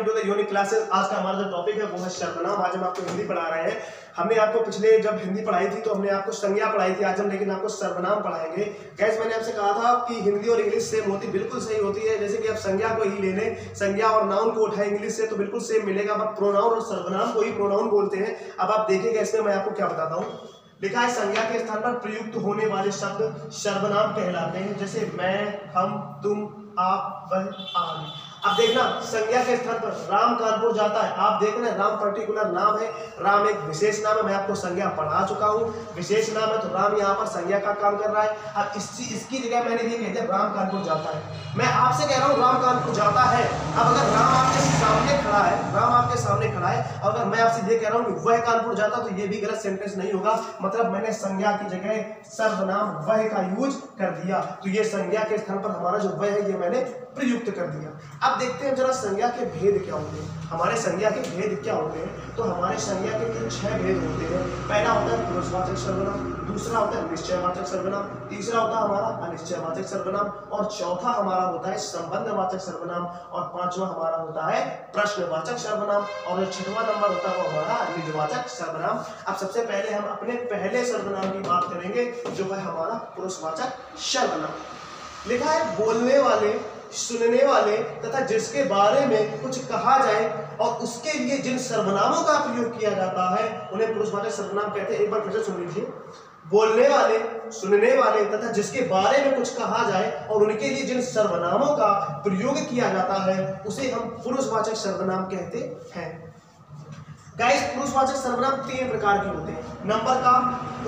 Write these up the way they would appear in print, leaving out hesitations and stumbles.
Welcome to the unique classes. आज का हमारा जो टॉपिक है वो है सर्वनाम। आज हम आपको हिंदी पढ़ा रहे हैं। हमने आपको पिछले जब हिंदी पढ़ाई थी तो हमने आपको संज्ञा पढ़ाई थी, आज हम लेकिन आपको सर्वनाम पढ़ाएंगे। गैस मैंने आपसे कहा था कि हिंदी और इंग्लिश सेम होती, बिल्कुल सही होती है। जैसे कि आप संज्ञा को ही ले लें, संज्ञा और नाउन को उठाए इंग्लिश से तो बिल्कुल सेम मिलेगा। अब प्रोनाउन और सर्वनाम को ही प्रोनाउन बोलते हैं। अब आप देखिएगा इसमें मैं आपको क्या बताता हूँ। लिखा है संज्ञा के स्थान पर प्रयुक्त होने वाले शब्द सर्वनाम कहलाते हैं, जैसे मैं, हम, तुम, आप, वह, आदि। अब देखना संज्ञा के स्थान पर राम कानपुर जाता है। आप देख रहे हैं राम पर्टिकुलर नाम है, राम एक विशेष नाम है। मैं आपको संज्ञा पढ़ा चुका हूँ, विशेष नाम है तो राम यहाँ पर संज्ञा का काम कर रहा है। अब इसकी जगह मैंने ये कह दिया राम कानपुर जाता है। मैं आपसे कह रहा हूँ राम कानपुर जाता है। अब अगर राम आपके सामने खड़ा है, राम आपके सामने खड़ा है, अगर मैं आपसे ये कह रहा हूँ कि वह कानपुर जाता, तो ये भी गलत सेंटेंस नहीं होगा। मतलब मैंने संज्ञा की जगह सर्वनाम वह का यूज कर दिया, तो ये संज्ञा के स्थान पर हमारा जो वह है ये मैंने प्रयुक्त कर दिया। अब देखते हैं जरा संज्ञा के भेद क्या होते हैं। हमारे संज्ञा के भेद क्या होते हैं, तो हमारे संज्ञा के 6 भेद होते हैं। पहला होता है पुरुषवाचक सर्वनाम, दूसरा होता है निश्चयवाचक सर्वनाम, तीसरा होता है हमारा अनिश्चयवाचक सर्वनाम, और चौथा हमारा होता है संबंधवाचक सर्वनाम, और पांचवा हमारा होता है प्रश्नवाचक सर्वनाम, और छठवां नंबर होता है वो हमारा निजवाचक सर्वनाम। अब सबसे पहले हम अपने पहले सर्वनाम की बात करेंगे, जो है हमारा पुरुषवाचक सर्वनाम। लिखा है बोलने वाले, सुनने वाले तथा जिसके बारे में कुछ कहा जाए और उसके लिए जिन सर्वनामों का प्रयोग किया जाता है उन्हें पुरुषवाचक सर्वनाम कहते हैं। एक बार फिर से सुन लीजिए। बोलने वाले, सुनने वाले तथा जिसके बारे में कुछ कहा जाए और उनके लिए जिन सर्वनामों का प्रयोग किया जाता है उसे हम पुरुषवाचक सर्वनाम कहते हैं। गाइस पुरुषवाचक सर्वनाम 3 प्रकार के होते हैं। नंबर का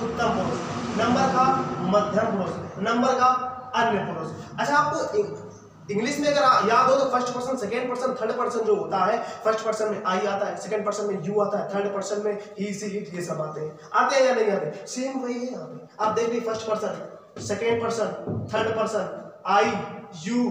उत्तम पुरुष, नंबर का मध्यम पुरुष, नंबर का अन्य पुरुष। अच्छा आपको इंग्लिश में अगर याद हो तो first person, second person, third person जो होता है, फर्स्ट पर्सन में आई आता है, सेकंड पर्सन में यू आता है, थर्ड पर्सन में ही, सी, इट, ये सब आते हैं या नहीं आते? सेम वही है यहाँ पे। आप देख लीजिए first person, second person, third person, I, you,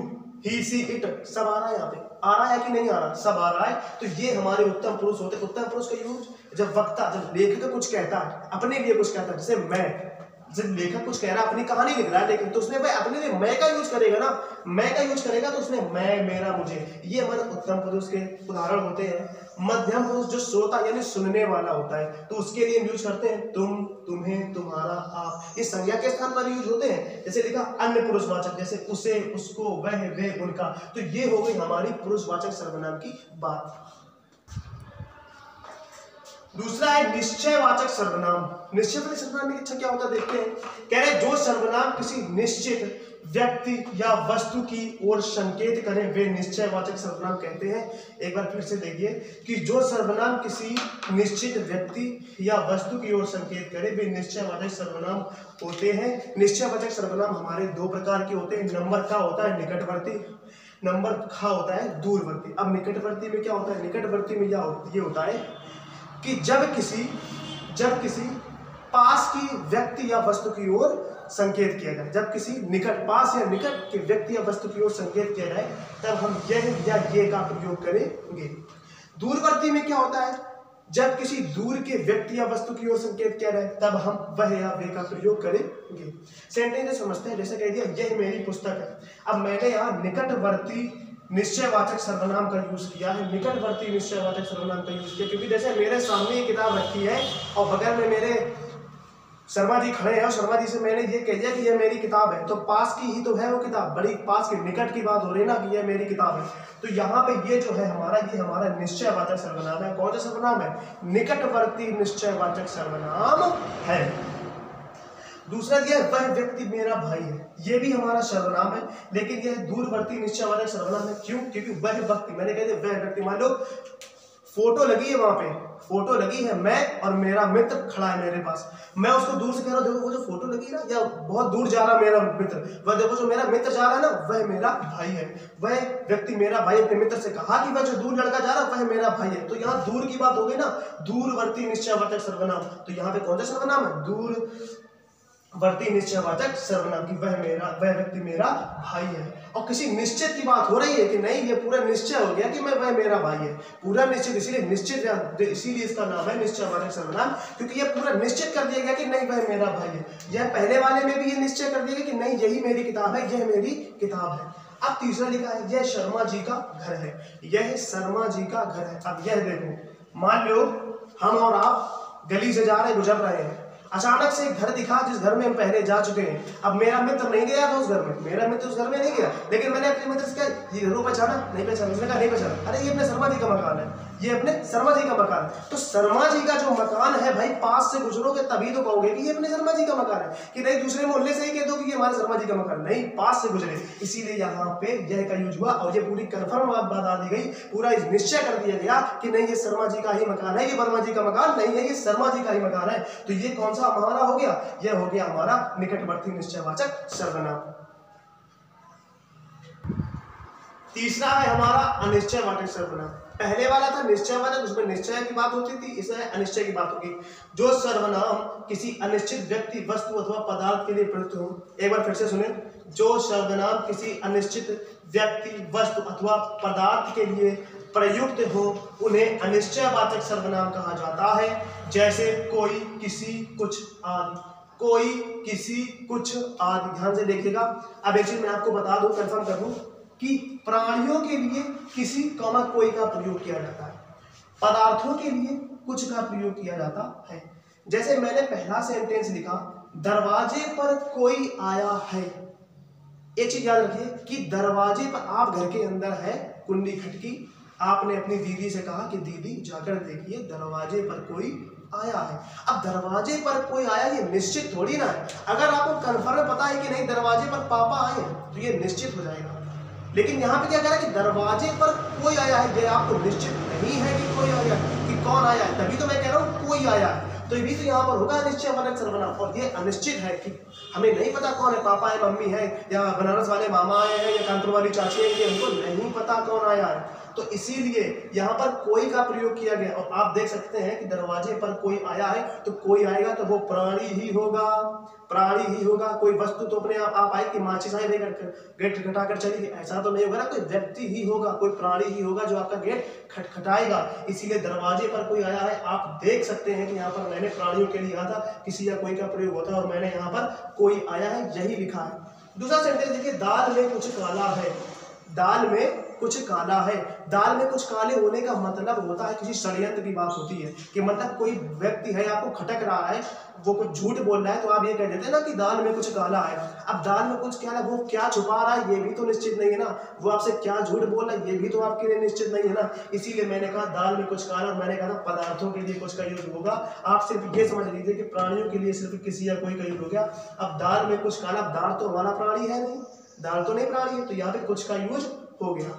he, she, it सब आ रहा है यहाँ पे। आ रहा है कि नहीं आ रहा? सब आ रहा है। तो ये हमारे उत्तम पुरुष होते हैं। उत्तम पुरुष का यूज जब वक्ता, जब लेखक कुछ कहता है, अपने लिए कुछ कहता है, जैसे मैं, जब लेखक कुछ कह रहा है, अपनी कहानी लिख रहा है, लेकिन तो उसने भाई अपने लिए मैं का यूज करेगा ना, मैं का यूज करेगा तो उसने मैं, मेरा, मुझे, ये हमारे उत्तम पुरुष के उदाहरण होते हैं। मध्यम पुरुष जो श्रोता यानी सुनने वाला होता है, तो उसके लिए यूज करते हैं तुम, तुम्हें, तुम्हारा, आप। ये संज्ञा के स्थान पर यूज होते हैं। जैसे लिखा अन्य पुरुषवाचक, जैसे उसे, उसको, वह, वे, उनका। तो ये हो गई हमारी पुरुषवाचक सर्वनाम की बात। दूसरा है निश्चयवाचक सर्वनाम। निश्चयवाचक सर्वनाम की अच्छा क्या होता है देखते हैं। कह रहे जो सर्वनाम किसी निश्चित व्यक्ति या वस्तु की ओर संकेत करें वे निश्चयवाचक सर्वनाम कहते हैं। एक बार फिर से देखिए कि जो सर्वनाम किसी निश्चित व्यक्ति या वस्तु की ओर संकेत करे वे निश्चयवाचक सर्वनाम होते हैं। निश्चयवाचक सर्वनाम हमारे 2 प्रकार के होते हैं। नंबर का होता है निकटवर्ती, नंबर खा होता है दूरवर्ती। अब निकटवर्ती में क्या होता है? निकटवर्ती में ये होता है कि जब किसी पास की व्यक्ति या वस्तु की ओर संकेत किया जाए, जब किसी निकट, पास या निकट के व्यक्ति या वस्तु की ओर संकेत किया जाए तब हम यह या ये का प्रयोग करेंगे। दूरवर्ती में क्या होता है? जब किसी दूर के व्यक्ति या वस्तु की ओर संकेत किया जाए तब हम वह या वे का प्रयोग करेंगे। सेंटेंस समझते हैं। जैसे कह दिया यह मेरी पुस्तक है। अब मैंने यहाँ निकटवर्ती निश्चयवाचक सर्वनाम का यूज किया है, निकटवर्ती निश्चयवाचक सर्वनाम का यूज किया, क्योंकि जैसे मेरे सामने ये किताब रखी है और बगल में मेरे शर्मा जी खड़े हैं और शर्मा जी से मैंने ये कह दिया कि ये मेरी किताब है, तो पास की ही तो है वो किताब, बड़ी पास की, निकट की बात हो रही ना कि ये मेरी किताब है। तो यहाँ पे ये जो है ये हमारा निश्चयवाचक सर्वनाम है। कौन सा सर्वनाम है? निकटवर्ती निश्चयवाचक सर्वनाम है। दूसरा दिया है वह व्यक्ति मेरा भाई है। ये भी हमारा सर्वनाम है, लेकिन यह दूरवर्ती निश्चयवाचक सर्वनाम है। क्यों? क्योंकि वह व्यक्ति, मैंने कह दिया वह व्यक्ति, मान लो फोटो लगी है, वहां पे फोटो लगी है, मैं और मेरा मित्र खड़ा है मेरे पास, मैं उसको दूर से कह रहा हूँ देखो वो जो फोटो लगी है ना, या बहुत दूर जा रहा मेरा मित्र, वह देखो जो मेरा मित्र जा रहा है ना वह मेरा भाई है। वह व्यक्ति मेरा भाई अपने मित्र से कहा कि वह जो दूर लड़का जा रहा है वह मेरा भाई है। तो यहाँ दूर की बात हो गई ना, दूरवर्ती निश्चयवाचक सर्वनाम। तो यहाँ पे कौन सा सर्वनाम है? दूरवर्ती निश्चयवाचक सर्वनाम की वह व्यक्ति मेरा भाई है। और किसी निश्चित की बात हो रही है कि नहीं, ये पूरा निश्चय हो गया कि वह मेरा भाई है, पूरा निश्चित, इसीलिए इसका नाम है निश्चयवाचक सर्वनाम, क्योंकि ये पूरा निश्चित कर दिया गया कि नहीं वह मेरा भाई है। यह पहले वाले में भी ये निश्चय कर दिया गया कि नहीं यही मेरी किताब है, यह मेरी किताब है। अब तीसरा लिखा है यह शर्मा जी का घर है, यह शर्मा जी का घर है। अब यह देखो, मान लो हम और आप गली से जा रहे गुजर रहे हैं, अचानक से एक घर दिखा जिस घर में हम पहले जा चुके हैं। अब मेरा मित्र नहीं गया था उस घर में, मेरा मित्र उस घर में नहीं गया, लेकिन मैंने अपने मित्र से कहा ये घरों पहचाना, नहीं पहचाना, उसने कहा नहीं पहचाना, अरे ये अपने शर्मा जी का मकान है, ये अपने शर्मा जी का मकान है। तो शर्मा जी का जो मकान है भाई, पास से गुजरोगे तभी तो कहोगे कि ये अपने शर्मा जी का मकान है, कि नहीं दूसरे मोहल्ले से ही कह दो कि ये हमारे शर्मा जी का मकान, नहीं पास से गुजरे, इसीलिए यहाँ पे यह का यूज हुआ और ये पूरी कन्फर्म बात बता दी गई, पूरा निश्चय कर दिया गया कि नहीं ये शर्मा जी का ही मकान है, ये वर्मा जी का मकान नहीं है, ये शर्मा जी का ही मकान है। तो ये कौन सा हमारा हो गया, यह हो गया हमारा निकटवर्ती निश्चयवाचक सर्वनाम। तीसरा है हमारा अनिश्चयवाचक सर्वनाम। पहले वाला था निश्चयवाचक, उसमें निश्चय की बात होती थी, इसमें अनिश्चय की बात होगी। जो सर्वनाम किसी अनिश्चित व्यक्ति, वस्तु अथवा पदार्थ के लिए प्रयुक्त हो, एक बार फिर से सुने, जो सर्वनाम किसी अनिश्चित व्यक्ति, वस्तु अथवा पदार्थ के लिए प्रयुक्त हो उन्हें अनिश्चयवाचक सर्वनाम कहा जाता है। जैसे कोई, किसी, कुछ आदि, कोई, किसी, कुछ आदि। ध्यान से देखिएगा। अब एक चीज मैं आपको बता दूं, कंफर्म कर दूं कि प्राणियों के लिए किसी कॉमा कोई का प्रयोग किया जाता है, पदार्थों के लिए कुछ का प्रयोग किया जाता है। जैसे मैंने पहला सेंटेंस लिखा, दरवाजे पर कोई आया है। एक चीज याद रखिए कि दरवाजे पर, आप घर के अंदर है, कुंडी खटकी, आपने अपनी दीदी से कहा कि दीदी जाकर देखिए दरवाजे पर कोई आया है। अब दरवाजे पर कोई आया ये निश्चित थोड़ी ना है। अगर आपको कंफर्म पता है कि नहीं दरवाजे पर पापा आए हैं तो ये निश्चित हो जाएगा, लेकिन यहाँ पे क्या कह रहा है कि दरवाजे पर कोई आया है, ये आपको निश्चित नहीं है कि कोई आया है, कि कौन आया है, तभी तो मैं कह रहा हूँ कोई आया है। तो ये भी तो यहाँ पर होगा अनिश्चयवाचक सर्वनाम, और ये अनिश्चित है कि हमें नहीं पता कौन है, पापा है, मम्मी है, या बनारस वाले मामा आए हैं, या कानपुर वाली चाची है, ये हमको नहीं पता कौन आया है। तो इसीलिए यहाँ पर कोई का प्रयोग किया गया। और आप देख सकते हैं कि दरवाजे पर कोई आया है, तो कोई आएगा तो वो प्राणी ही होगा, प्राणी ही होगा। कोई वस्तु तो अपने आप आए कि माचिस आए गेट खटखटाकर चली गई, ऐसा तो नहीं होगा ना, कोई व्यक्ति ही होगा, कोई प्राणी ही होगा जो आपका गेट खटखटाएगा। इसीलिए दरवाजे पर कोई आया है। आप देख सकते हैं कि यहाँ पर मैंने प्राणियों के लिए कहा था किसी या कोई का प्रयोग होता है, और मैंने यहाँ पर कोई आया है यही लिखा है। दूसरा सेंटेंस देखिए, दाल में कुछ काला है, दाल में कुछ काला है। दाल में कुछ काले होने का मतलब होता है किसी षड्यंत्र की बात होती है, कि मतलब कोई व्यक्ति है आपको खटक रहा है, वो कुछ झूठ बोल रहा है, तो आप ये कह देते हैं ना कि दाल में कुछ काला है। अब दाल में कुछ क्या है, वो क्या छुपा रहा है ये भी तो निश्चित नहीं है ना, वो आपसे क्या झूठ बोल रहा है ये भी तो आपके लिए निश्चित नहीं है ना। इसीलिए मैंने कहा दाल में कुछ काला, और मैंने कहा था पदार्थों के लिए कुछ का यूज होगा। आप सिर्फ ये समझ लीजिए कि प्राणियों के लिए सिर्फ किसी या कोई का यूज हो गया। अब दाल में कुछ काला, दाल तो हमारा प्राणी है नहीं, दाल तो नहीं प्राणी है, तो यहाँ पे कुछ का यूज हो गया।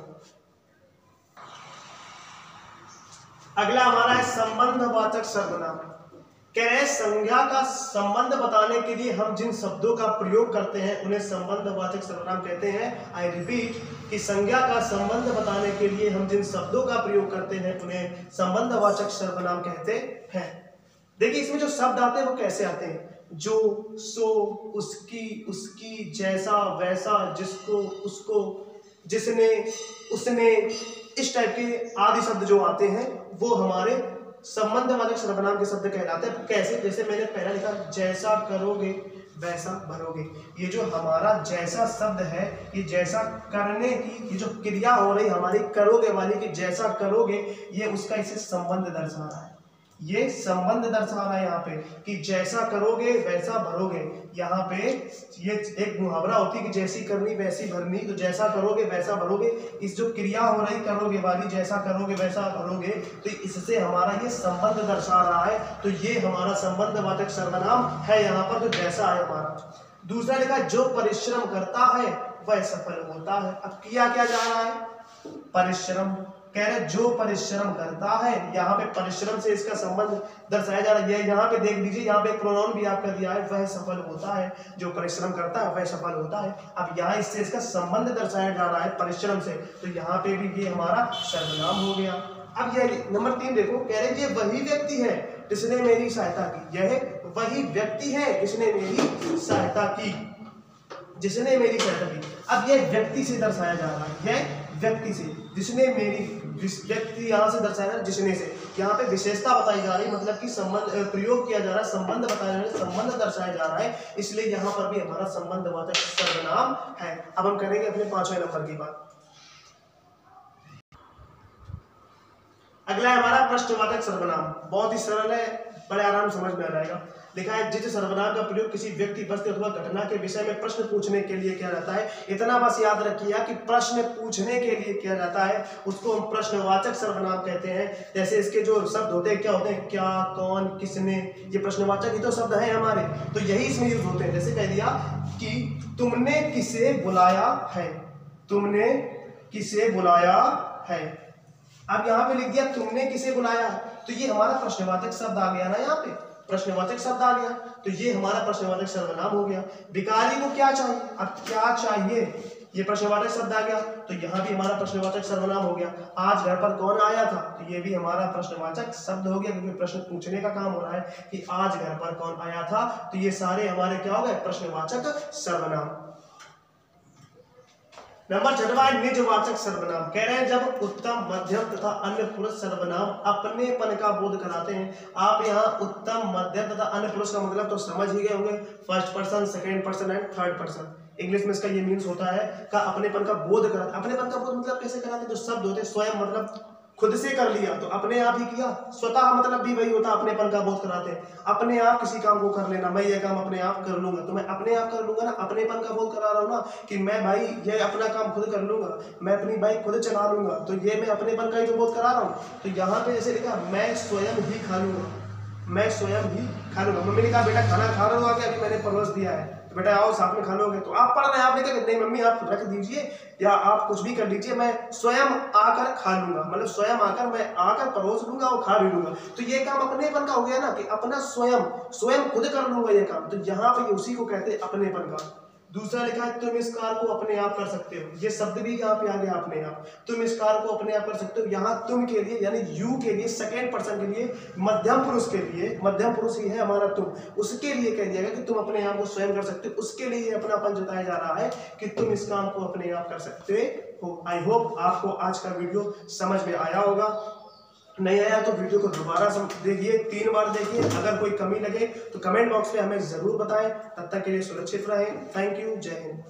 अगला हमारा है संबंधवाचक सर्वनाम। कह रहे हैं संज्ञा का संबंध बताने के लिए हम जिन शब्दों का प्रयोग करते हैं उन्हें संबंधवाचक सर्वनाम कहते हैं। आई रिपीट कि संज्ञा का संबंध बताने के लिए हम जिन शब्दों का प्रयोग करते हैं उन्हें संबंधवाचक सर्वनाम कहते हैं। देखिए इसमें जो शब्द आते हैं वो कैसे आते हैं, जो, सो, उसकी, उसकी, जैसा, वैसा, जिसको, उसको, जिसने, उसने, इस टाइप के आदि शब्द जो आते हैं वो हमारे संबंधवाचक सर्वनाम के शब्द कहलाते हैं। कैसे, जैसे मैंने पहला लिखा, जैसा करोगे वैसा भरोगे। ये जो हमारा जैसा शब्द है, ये जैसा करने की, ये जो क्रिया हो रही हमारी करोगे वाली की, जैसा करोगे, ये उसका इसे संबंध दर्शा रहा है, ये संबंध दर्शा रहा है यहाँ पे कि जैसा करोगे वैसा भरोगे। यहाँ पे ये एक मुहावरा होती है कि जैसी करनी वैसी भरनी, तो जैसा करोगे वैसा भरोगे, इस जो क्रिया हो रही करोगे वाली, जैसा करोगे वैसा भरोगे, तो इससे हमारा ये संबंध दर्शा रहा है। तो ये हमारा संबंधवाचक सर्वनाम है यहाँ पर, तो जैसा है हमारा। दूसरा लिखा, जो परिश्रम करता है वह सफल होता है। अब किया क्या जा रहा है, परिश्रम। कह रहे जो परिश्रम करता है, यहाँ पे परिश्रम से इसका संबंध दर्शाया जा रहा है। यहाँ पे देख लीजिए, यहाँ पे एक प्रोनाउन भी आपका दिया है, वह सफल होता है। जो परिश्रम करता है वह सफल होता है। अब यहाँ इससे इसका संबंध दर्शाया जा रहा है परिश्रम से, तो यहाँ पे भी ये हमारा सर्वनाम हो गया। अब ये नंबर 3 देखो, कह रहे ये वही व्यक्ति है जिसने मेरी सहायता की, यह वही व्यक्ति है जिसने मेरी सहायता की, जिसने मेरी सहायता की। अब यह व्यक्ति से दर्शाया जा रहा है, यह व्यक्ति से, जिसने मेरी व्यक्ति यहाँ से दर्शाया जा रहा है जिसने से, यहाँ पे विशेषता बताई जा रही है, मतलब कि संबंध प्रयोग किया जा रहा है, संबंध बताया जा रहा है, संबंध दर्शाया जा रहा है, इसलिए यहाँ पर भी हमारा संबंधवाचक सर्वनाम है। अब हम करेंगे अपने 5वें नंबर की बात। अगला है हमारा प्रश्नवाचक सर्वनाम। बहुत ही सरल है, बड़े आराम समझ में आ जाएगा। लिखा है जिस सर्वनाम का प्रयोग किसी व्यक्ति, वस्तु अथवा घटना के विषय में प्रश्न पूछने के लिए किया जाता है, इतना बस याद रखिए कि प्रश्न पूछने के लिए किया जाता है, उसको हम प्रश्नवाचक सर्वनाम कहते हैं। जैसे इसके जो शब्द होते हैं क्या होते हैं, क्या, कौन, किसने, ये प्रश्नवाचक ही तो शब्द हैं हमारे, तो यही इसमें यूज होते हैं। जैसे कह दिया कि तुमने किसे बुलाया है, तुमने किसे बुलाया है। अब यहाँ पे लिख दिया तुमने किसे बुलाया, तो ये हमारा प्रश्नवाचक शब्द आ गया ना, यहाँ पे प्रश्नवाचक शब्द आ गया, तो ये हमारा प्रश्नवाचक सर्वनाम हो गया। भिखारी को क्या चाहिए, अब क्या चाहिए, ये प्रश्नवाचक शब्द आ गया, तो यहाँ भी हमारा प्रश्नवाचक सर्वनाम हो गया। आज घर पर कौन आया था, तो ये भी हमारा प्रश्नवाचक शब्द हो गया, क्योंकि प्रश्न पूछने का काम हो रहा है कि आज घर पर कौन आया था, तो ये सारे हमारे क्या हो गए, प्रश्नवाचक सर्वनाम। नंबर 6वां निजवाचक सर्वनाम। कह रहे हैं जब उत्तम, मध्यम तथा अन्य पुरुष सर्वनाम अपनेपन का बोध कराते हैं। आप यहाँ उत्तम, मध्यम तथा अन्य पुरुष का मतलब तो समझ ही गए होंगे, first person, second person and third person. English में इसका ये मीन्स होता है का अपनेपन का बोध कराते। अपनेपन का बोध मतलब कैसे कराते, जो शब्द होते हैं स्वयं मतलब खुद से कर लिया, तो अपने आप ही किया, स्वतः मतलब भी वही होता है अपनेपन का बोध कराते हैं। अपने आप किसी काम को कर लेना, मैं ये काम अपने आप कर लूंगा, तो मैं अपने आप कर लूंगा ना, अपनेपन का बोध करा रहा हूँ ना, कि मैं भाई ये अपना काम खुद कर लूंगा, मैं अपनी बाइक खुद चला लूंगा, तो ये मैं अपनेपन का ही तो बोध करा रहा हूँ। तो यहाँ पे जैसे लिखा मैं स्वयं ही खा लूंगा, मैं स्वयं ही खा लूंगा। मम्मी ने कहा बेटा खाना खा रहा हो, अभी मैंने परोस दिया है, तो बेटा आओ साथ में खा लोगे, तो आप पढ़ रहे हैं, आपने कहा नहीं मम्मी आप रख दीजिए या आप कुछ भी कर लीजिए, मैं स्वयं आकर खा लूंगा, मतलब स्वयं आकर मैं आकर परोस लूंगा और खा भी लूंगा। तो ये काम अपनेपन का हो गया ना, कि अपना स्वयं खुद कर लूंगा ये काम, तो यहाँ पे उसी को कहते हैं अपनेपन का। दूसरा लिखा है तुम इस कार्य को अपने आप कर सकते हो, ये शब्द भी यहाँ पे आ गया अपने आप, तुम इस कार्य को अपने आप कर सकते हो। यहाँ तुम के लिए यानी यू के लिए, सेकेंड पर्सन के लिए, मध्यम पुरुष के लिए, मध्यम पुरुष ही है हमारा तुम, उसके लिए कह दिया गया कि तुम अपने आप को स्वयं कर सकते हो, उसके लिए अपनापन जताया जा रहा है कि तुम इस काम को अपने आप कर सकते हो। आई होप आपको आज का वीडियो समझ में आया होगा। नहीं आया तो वीडियो को दोबारा देखिए, 3 बार देखिए, अगर कोई कमी लगे तो कमेंट बॉक्स में हमें जरूर बताएं। तब तक के लिए सुरक्षित रहें। थैंक यू, जय हिंद।